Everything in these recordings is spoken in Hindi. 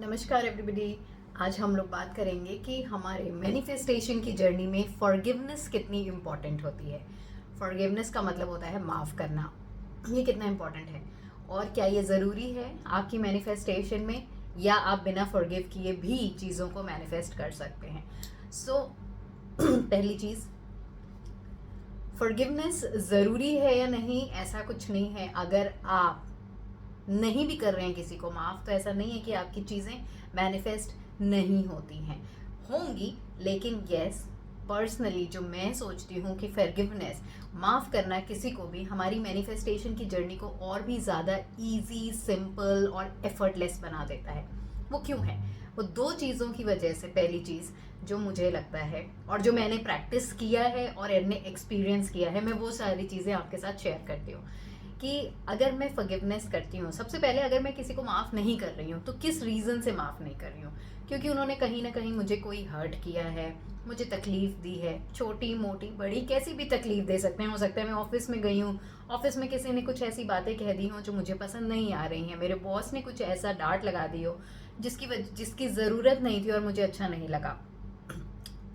नमस्कार एवरीबॉडी। आज हम लोग बात करेंगे कि हमारे मैनिफेस्टेशन की जर्नी में फॉरगिवनेस कितनी इम्पॉर्टेंट होती है। फॉरगिवनेस का मतलब होता है माफ़ करना। ये कितना इम्पॉर्टेंट है और क्या ये ज़रूरी है आपकी मैनिफेस्टेशन में, या आप बिना फॉरगिव किए भी चीज़ों को मैनिफेस्ट कर सकते हैं। सो पहली चीज़, फॉरगिवनेस ज़रूरी है या नहीं ऐसा कुछ नहीं है। अगर आप नहीं भी कर रहे हैं किसी को माफ़, तो ऐसा नहीं है कि आपकी चीज़ें मैनिफेस्ट नहीं होती हैं, होंगी। लेकिन यस, पर्सनली जो मैं सोचती हूँ कि फॉरगिवनेस, माफ़ करना किसी को भी हमारी मैनिफेस्टेशन की जर्नी को और भी ज़्यादा इजी, सिंपल और एफर्टलेस बना देता है। वो क्यों है? वो दो चीज़ों की वजह से। पहली चीज़ जो मुझे लगता है और जो मैंने प्रैक्टिस किया है और मैंने एक्सपीरियंस किया है, मैं वो सारी चीज़ें आपके साथ शेयर करती हूँ कि अगर मैं फॉरगिवनेस करती हूँ, सबसे पहले अगर मैं किसी को माफ़ नहीं कर रही हूँ तो किस रीज़न से माफ़ नहीं कर रही हूँ? क्योंकि उन्होंने कहीं ना कहीं मुझे कोई हर्ट किया है, मुझे तकलीफ़ दी है, छोटी मोटी बड़ी कैसी भी तकलीफ़ दे सकते हैं। हो सकता है मैं ऑफिस में गई हूँ, ऑफिस में किसी ने कुछ ऐसी बातें कह दी हों जो मुझे पसंद नहीं आ रही हैं, मेरे बॉस ने कुछ ऐसा डांट लगा दी हो जिसकी ज़रूरत नहीं थी और मुझे अच्छा नहीं लगा,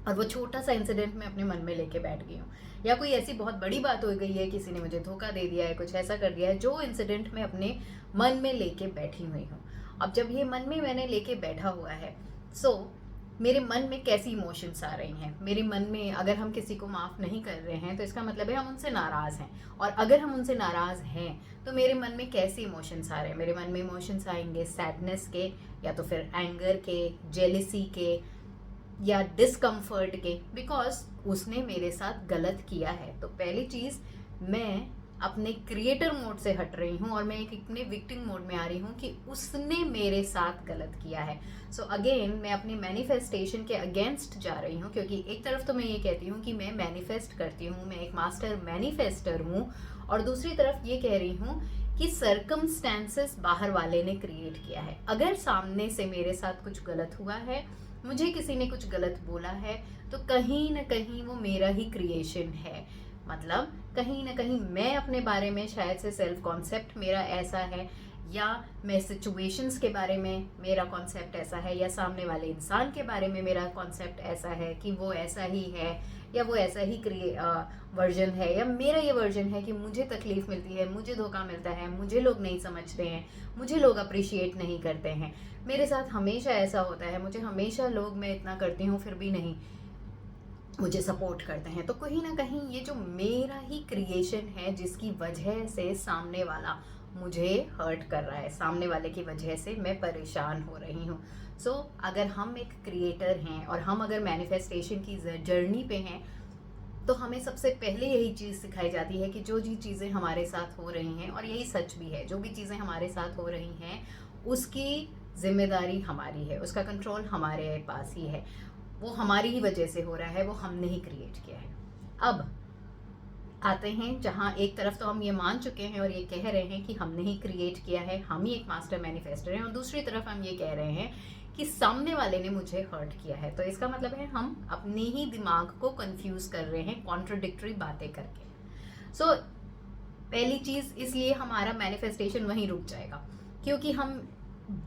और वो छोटा सा इंसिडेंट मैं अपने मन में लेके बैठ गई हूँ। या कोई ऐसी बहुत बड़ी बात हो गई है, किसी ने मुझे धोखा दे दिया है, कुछ ऐसा कर दिया है, जो इंसिडेंट मैं अपने मन में लेके बैठी हुई हूँ। अब जब ये मन में मैंने लेके बैठा हुआ है, सो मेरे मन में कैसी इमोशंस आ रही हैं। मेरे मन में अगर हम किसी को माफ़ नहीं कर रहे हैं तो इसका मतलब है हम उनसे नाराज़ हैं, और अगर हम उनसे नाराज़ हैं तो मेरे मन में कैसे इमोशंस आ रहे हैं? मेरे मन में इमोशंस आएंगे सैडनेस के, या तो फिर एंगर के, जेलिसी के, या डिस्कम्फर्ट के, बिकॉज उसने मेरे साथ गलत किया है। तो पहली चीज़, मैं अपने क्रिएटर मोड से हट रही हूँ और मैं एक अपने विक्टिम मोड में आ रही हूँ कि उसने मेरे साथ गलत किया है। सो अगेन मैं अपनी मैनिफेस्टेशन के अगेंस्ट जा रही हूँ, क्योंकि एक तरफ तो मैं ये कहती हूँ कि मैं मैनिफेस्ट करती हूँ, मैं एक मास्टर मैनिफेस्टर हूँ, और दूसरी तरफ ये कह रही हूँ कि सर्कमस्टेंसेस बाहर वाले ने क्रिएट किया है। अगर सामने से मेरे साथ कुछ गलत हुआ है, मुझे किसी ने कुछ गलत बोला है, तो कहीं ना कहीं वो मेरा ही क्रिएशन है। मतलब कहीं ना कहीं मैं अपने बारे में शायद से सेल्फ कॉन्सेप्ट मेरा ऐसा है, या मैं सिचुएशंस के बारे में मेरा कॉन्सेप्ट ऐसा है, या सामने वाले इंसान के बारे में मेरा कॉन्सेप्ट ऐसा है कि वो ऐसा ही है, या वो ऐसा ही वर्जन है, या मेरा ये वर्जन है कि मुझे तकलीफ मिलती है, मुझे धोखा मिलता है, मुझे लोग नहीं समझते हैं, मुझे लोग अप्रिशिएट नहीं करते हैं, मेरे साथ हमेशा ऐसा होता है, मुझे हमेशा लोग, मैं इतना करती हूँ फिर भी नहीं मुझे सपोर्ट करते हैं। तो कहीं ना कहीं ये जो मेरा ही क्रिएशन है, जिसकी वजह से सामने वाला मुझे हर्ट कर रहा है, सामने वाले की वजह से मैं परेशान हो रही हूँ। सो अगर हम एक क्रिएटर हैं और हम अगर मैनिफेस्टेशन की जर्नी पे हैं, तो हमें सबसे पहले यही चीज़ सिखाई जाती है कि जो जी चीज़ें हमारे साथ हो रही हैं, और यही सच भी है, जो भी चीज़ें हमारे साथ हो रही हैं उसकी जिम्मेदारी हमारी है, उसका कंट्रोल हमारे पास ही है। वो हमारी ही वजह से हो रहा है, वो हमने ही क्रिएट किया है। अब आते हैं जहाँ एक तरफ तो हम ये मान चुके हैं और ये कह रहे हैं कि हमने ही क्रिएट किया है, हम ही एक मास्टर मैनिफेस्टर हैं, और दूसरी तरफ हम ये कह रहे हैं कि सामने वाले ने मुझे हर्ट किया है। तो इसका मतलब है हम अपने ही दिमाग को कंफ्यूज कर रहे हैं कॉन्ट्रोडिक्टरी बातें करके। सो पहली चीज़, इसलिए हमारा मैनिफेस्टेशन वहीं रुक जाएगा, क्योंकि हम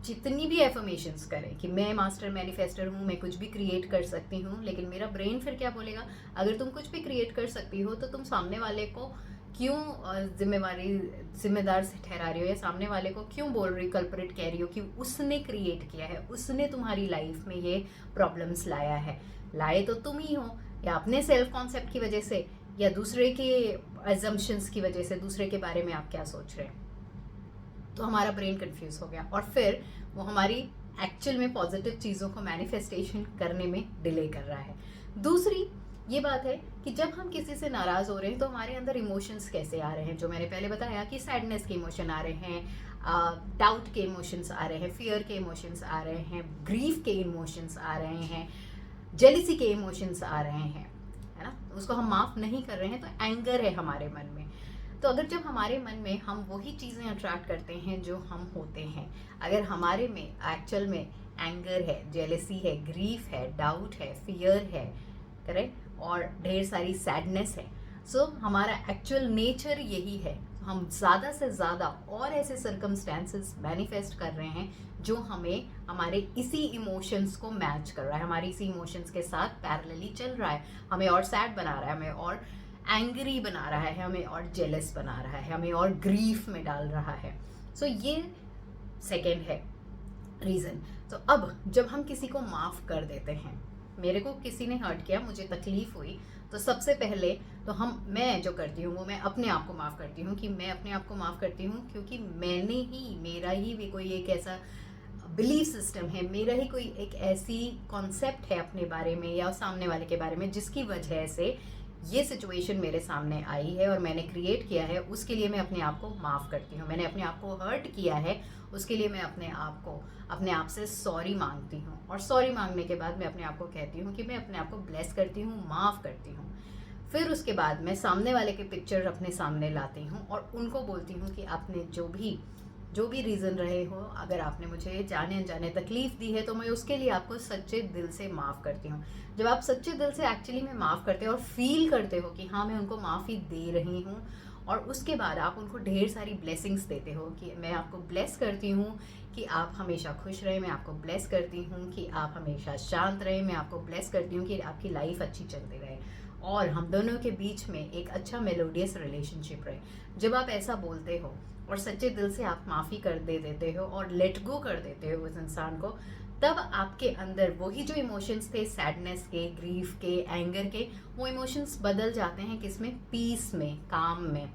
जितनी भी एफर्मेशंस करें कि मैं मास्टर मैनिफेस्टर हूँ, मैं कुछ भी क्रिएट कर सकती हूँ, लेकिन मेरा ब्रेन फिर क्या बोलेगा? अगर तुम कुछ भी क्रिएट कर सकती हो तो तुम सामने वाले को क्यों जिम्मेदार से ठहरा रही हो, या सामने वाले को क्यों बोल रही, कल्परेट कह रही हो कि उसने क्रिएट किया है, उसने तुम्हारी लाइफ में ये प्रॉब्लम्स लाया है। लाए तो तुम ही हो, या अपने सेल्फ कॉन्सेप्ट की वजह से, या दूसरे के एजम्पशंस की वजह से, दूसरे के बारे में आप क्या सोच रहे हैं। तो हमारा ब्रेन कंफ्यूज हो गया, और फिर वो हमारी एक्चुअल में पॉजिटिव चीज़ों को मैनिफेस्टेशन करने में डिले कर रहा है। दूसरी ये बात है कि जब हम किसी से नाराज़ हो रहे हैं तो हमारे अंदर इमोशंस कैसे आ रहे हैं, जो मैंने पहले बताया कि सैडनेस के इमोशन आ रहे हैं, डाउट के इमोशंस आ रहे हैं, फियर के इमोशंस आ रहे हैं, ग्रीफ के इमोशंस आ रहे हैं, जेलिसी के इमोशंस आ रहे हैं, है ना। उसको हम माफ़ नहीं कर रहे हैं, तो एंगर है हमारे मन में। तो अगर जब हमारे मन में हम वही चीज़ें अट्रैक्ट करते हैं जो हम होते हैं, अगर हमारे में एक्चुअल में एंगर है, जेलेसी है, ग्रीफ है, डाउट है, फियर है, करेक्ट, और ढेर सारी सैडनेस है, सो हमारा एक्चुअल नेचर यही है, हम ज़्यादा से ज़्यादा और ऐसे सर्कमस्टेंसेस मैनिफेस्ट कर रहे हैं जो हमें हमारे इसी इमोशंस को मैच कर रहा है, हमारी इसी इमोशंस के साथ पैरेलली चल रहा है, हमें और सैड बना रहा है, हमें और एंग्री बना रहा है, हमें और जेलस बना रहा है, हमें और ग्रीफ में डाल रहा है। सो ये सेकेंड है रीज़न। तो अब जब हम किसी को माफ़ कर देते हैं, मेरे को किसी ने हर्ट किया, मुझे तकलीफ हुई, तो सबसे पहले तो मैं जो करती हूँ वो मैं अपने आप को माफ़ करती हूँ कि मैं अपने आप को माफ़ करती हूँ क्योंकि मेरा ही भी कोई एक ऐसा बिलीफ सिस्टम है, मेरा ही कोई एक ऐसी कॉन्सेप्ट है अपने बारे में या सामने वाले के बारे में जिसकी वजह से ये सिचुएशन मेरे सामने आई है और मैंने क्रिएट किया है, उसके लिए मैं अपने आप को माफ़ करती हूँ। मैंने अपने आप को हर्ट किया है, उसके लिए मैं अपने आप से सॉरी मांगती हूँ, और सॉरी मांगने के बाद मैं अपने आप को कहती हूँ कि मैं अपने आप को ब्लेस करती हूँ, माफ़ करती हूँ। फिर उसके बाद मैं सामने वाले के पिक्चर अपने सामने लाती हूँ और उनको बोलती हूँ कि आपने जो भी रीज़न रहे हो, अगर आपने मुझे जाने अनजाने तकलीफ़ दी है तो मैं उसके लिए आपको सच्चे दिल से माफ़ करती हूँ। जब आप सच्चे दिल से एक्चुअली में माफ़ करते हो और फील करते हो कि हाँ मैं उनको माफ़ी दे रही हूँ, और उसके बाद आप उनको ढेर सारी ब्लेसिंग्स देते हो कि मैं आपको ब्लेस करती हूँ कि आप हमेशा खुश रहें, मैं आपको ब्लेस करती हूँ कि आप हमेशा शांत रहें, मैं आपको ब्लेस करती हूँ कि आपकी लाइफ अच्छी चलती रहे और हम दोनों के बीच में एक अच्छा मेलोडियस रिलेशनशिप रहे। जब आप ऐसा बोलते हो और सच्चे दिल से आप माफ़ी कर देते हो और लेट गो कर देते हो उस इंसान को, तब आपके अंदर वही जो इमोशंस थे, सैडनेस के, ग्रीफ के, एंगर के, वो इमोशंस बदल जाते हैं किसमें? पीस में, काम में।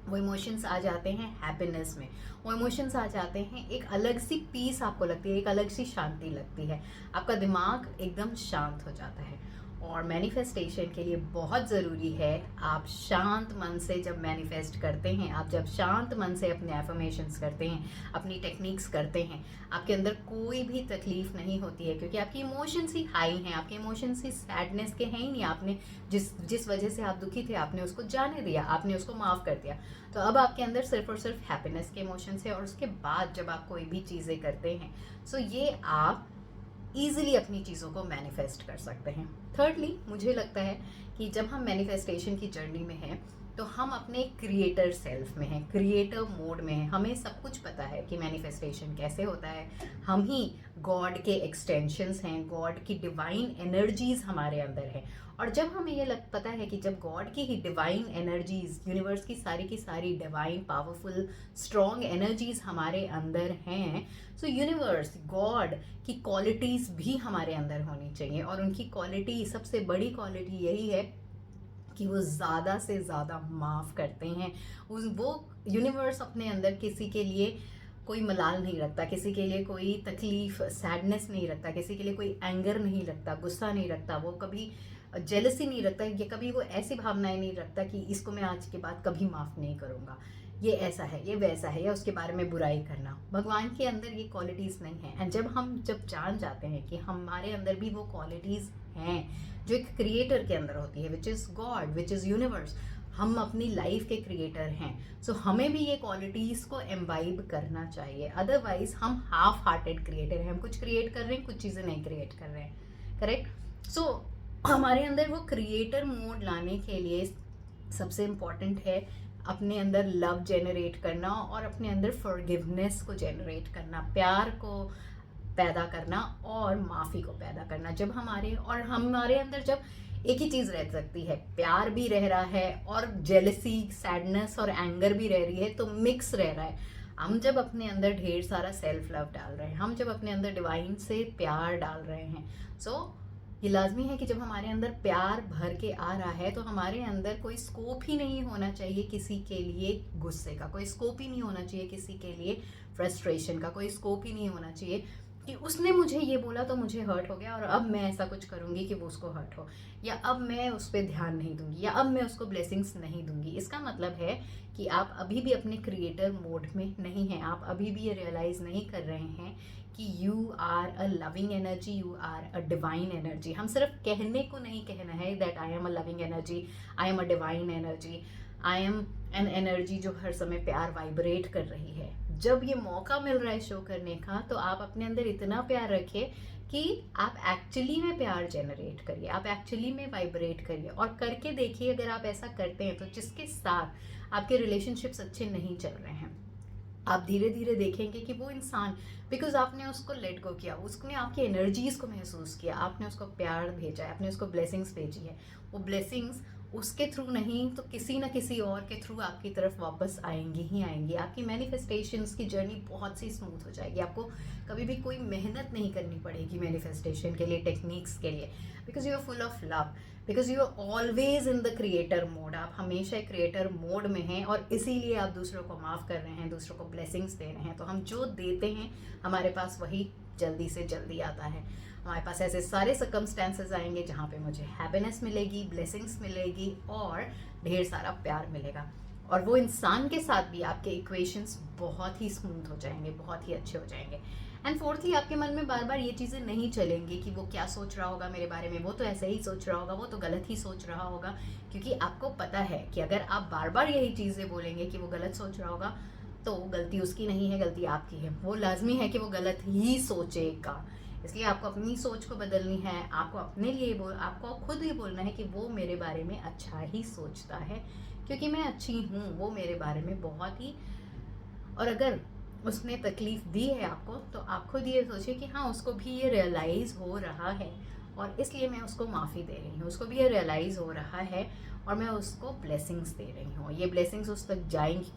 वो इमोशंस आ जाते हैं हैप्पीनेस में, वो इमोशंस आ जाते हैं, एक अलग सी पीस आपको लगती है, एक अलग सी शांति लगती है, आपका दिमाग एकदम शांत हो जाता है। और मैनिफेस्टेशन के लिए बहुत ज़रूरी है आप शांत मन से जब मैनिफेस्ट करते हैं, आप जब शांत मन से अपने एफर्मेशंस करते हैं, अपनी टेक्निक्स करते हैं, आपके अंदर कोई भी तकलीफ नहीं होती है क्योंकि आपकी इमोशंस ही हाई हैं, आपके इमोशंस ही सैडनेस के हैं ही नहीं। आपने जिस वजह से आप दुखी थे आपने उसको जाने दिया, आपने उसको माफ़ कर दिया, तो अब आपके अंदर सिर्फ और सिर्फ हैप्पीनेस के इमोशंस है। और उसके बाद जब आप कोई भी चीज़ें करते हैं, सो ये आप ईजिली अपनी चीज़ों को मैनिफेस्ट कर सकते हैं। थर्डली, मुझे लगता है कि जब हम मैनिफेस्टेशन की जर्नी में हैं तो हम अपने क्रिएटर सेल्फ में हैं, क्रिएटर मोड में हैं, हमें सब कुछ पता है कि मैनिफेस्टेशन कैसे होता है। हम ही गॉड के एक्सटेंशंस हैं, गॉड की डिवाइन एनर्जीज हमारे अंदर है। और जब हमें ये पता है कि जब गॉड की ही डिवाइन एनर्जीज, यूनिवर्स की सारी डिवाइन पावरफुल स्ट्रॉन्ग एनर्जीज हमारे अंदर हैं, सो यूनिवर्स, गॉड की क्वालिटीज़ भी हमारे अंदर होनी चाहिए। और उनकी क्वालिटी, सबसे बड़ी क्वालिटी यही है कि वो ज़्यादा से ज़्यादा माफ़ करते हैं। वो यूनिवर्स अपने अंदर किसी के लिए कोई मलाल नहीं रखता, किसी के लिए कोई तकलीफ़, सैडनेस नहीं रखता, किसी के लिए कोई एंगर नहीं रखता, गुस्सा नहीं रखता, वो कभी जेलसी नहीं रखता, या कभी वो ऐसी भावनाएं नहीं रखता कि इसको मैं आज के बाद कभी माफ़ नहीं करूँगा, ये ऐसा है, ये वैसा है, या उसके बारे में बुराई करना। भगवान के अंदर ये क्वालिटीज़ नहीं है। एंड जब जान जाते हैं कि हमारे अंदर भी वो क्वालिटीज़ हैं जो एक क्रिएटर के अंदर होती है, which is God, which is universe, हम अपनी लाइफ के क्रिएटर हैं, सो हमें भी ये क्वालिटीज़ को एम्बाइब करना चाहिए। अदरवाइज हम हाफ हार्टेड क्रिएटर हैं, हम कुछ क्रिएट कर रहे हैं, कुछ चीज़ें नहीं क्रिएट कर रहे हैं। करेक्ट? सो हमारे अंदर वो क्रिएटर मोड लाने के लिए सबसे इम्पॉर्टेंट है अपने अंदर लव जनरेट करना और अपने अंदर फॉरगिवनेस को जनरेट करना, प्यार को पैदा करना और माफ़ी को पैदा करना। जब हमारे अंदर जब एक ही चीज़ रह सकती है, प्यार भी रह रहा है और जेलसी, सैडनेस और एंगर भी रह रही है, तो मिक्स रह रहा है। हम जब अपने अंदर ढेर सारा सेल्फ लव डाल रहे हैं, हम जब अपने अंदर डिवाइन से प्यार डाल रहे हैं, सो ये लाजमी है कि जब हमारे अंदर प्यार भर के आ रहा है तो हमारे अंदर कोई स्कोप ही नहीं होना चाहिए किसी के लिए गुस्से का, कोई स्कोप ही नहीं होना चाहिए किसी के लिए फ्रस्ट्रेशन का, कोई स्कोप ही नहीं होना चाहिए कि उसने मुझे ये बोला तो मुझे हर्ट हो गया और अब मैं ऐसा कुछ करूँगी कि वो उसको हर्ट हो, या अब मैं उस पर ध्यान नहीं दूंगी, या अब मैं उसको ब्लेसिंग्स नहीं दूंगी। इसका मतलब है कि आप अभी भी अपने क्रिएटर मोड में नहीं हैं, आप अभी भी ये रियलाइज़ नहीं कर रहे हैं कि you are a loving energy, you are a divine energy. हम सिर्फ कहने को नहीं कहना है that I am a loving energy, I am a divine energy, I am and energy जो हर समय प्यार वाइब्रेट कर रही है। जब ये मौका मिल रहा है शो करने का, तो आप अपने अंदर इतना प्यार रखिए कि आप एक्चुअली में प्यार जनरेट करिए, आप एक्चुअली में वाइब्रेट करिए और करके देखिए। अगर आप ऐसा करते हैं तो जिसके साथ आपके रिलेशनशिप्स अच्छे नहीं चल रहे हैं, आप धीरे धीरे देखेंगे कि वो इंसान, बिकॉज आपने उसको लेट गो किया, उसने आपकी एनर्जीज को महसूस किया, आपने उसको प्यार भेजा है, आपने उसको ब्लेसिंग्स भेजी है, वो ब्लेसिंग्स उसके थ्रू नहीं तो किसी ना किसी और के थ्रू आपकी तरफ वापस आएंगी ही आएंगी। आपकी मैनिफेस्टेशंस की जर्नी बहुत सी स्मूथ हो जाएगी। आपको कभी भी कोई मेहनत नहीं करनी पड़ेगी मैनिफेस्टेशन के लिए, टेक्निक्स के लिए, because you are full of love, because you are always in the creator mode. आप हमेशा क्रिएटर मोड में हैं और इसीलिए आप दूसरों को माफ़ कर रहे हैं, दूसरों को ब्लेसिंग्स दे रहे हैं। तो हम जो देते हैं हमारे पास वही जल्दी से जल्दी आता है। हमारे पास ऐसे सारे सर्कमस्टेंसेस आएंगे जहाँ पे मुझे हैप्पीनेस मिलेगी, ब्लेसिंग्स मिलेगी और ढेर सारा प्यार मिलेगा। और वो इंसान के साथ भी आपके इक्वेशंस बहुत ही स्मूथ हो जाएंगे, बहुत ही अच्छे हो जाएंगे। एंड फोर्थली, आपके मन में बार बार ये चीज़ें नहीं चलेंगी कि वो क्या सोच रहा होगा मेरे बारे में, वो तो ऐसे ही सोच रहा होगा, वो तो गलत ही सोच रहा होगा। क्योंकि आपको पता है कि अगर आप बार बार यही चीज़ें बोलेंगे कि वो गलत सोच रहा होगा, तो गलती उसकी नहीं है, गलती आपकी है। वो लाजमी है कि वो गलत ही सोचेगा। इसलिए आपको अपनी सोच को बदलनी है। आपको अपने लिए आपको खुद ही बोलना है कि वो मेरे बारे में अच्छा ही सोचता है, क्योंकि मैं अच्छी हूँ, वो मेरे बारे में बहुत ही। और अगर उसने तकलीफ दी है आपको, तो आप खुद ये सोचिए कि हाँ, उसको भी ये रियलाइज़ हो रहा है और इसलिए मैं उसको माफ़ी दे रही हूँ। उसको भी ये रियलाइज़ हो रहा है और मैं उसको ब्लेसिंग्स दे रही हूँ। ये ब्लेसिंग्स उस तक जाएंगी,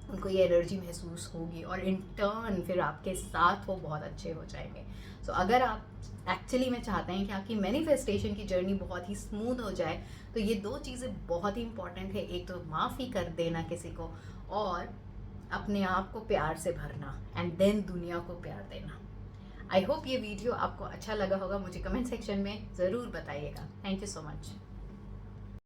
उनको ये एनर्जी महसूस होगी और इन टर्न फिर आपके साथ वो बहुत अच्छे हो जाएंगे। सो अगर आप एक्चुअली में चाहते हैं कि आपकी मैनिफेस्टेशन की जर्नी बहुत ही स्मूथ हो जाए, तो ये दो चीज़ें बहुत ही इंपॉर्टेंट है। एक तो माफ़ी कर देना किसी को, और अपने आप को प्यार से भरना, एंड देन दुनिया को प्यार देना। आई होप ये वीडियो आपको अच्छा लगा होगा। मुझे कमेंट सेक्शन में ज़रूर बताइएगा। Thank you so much.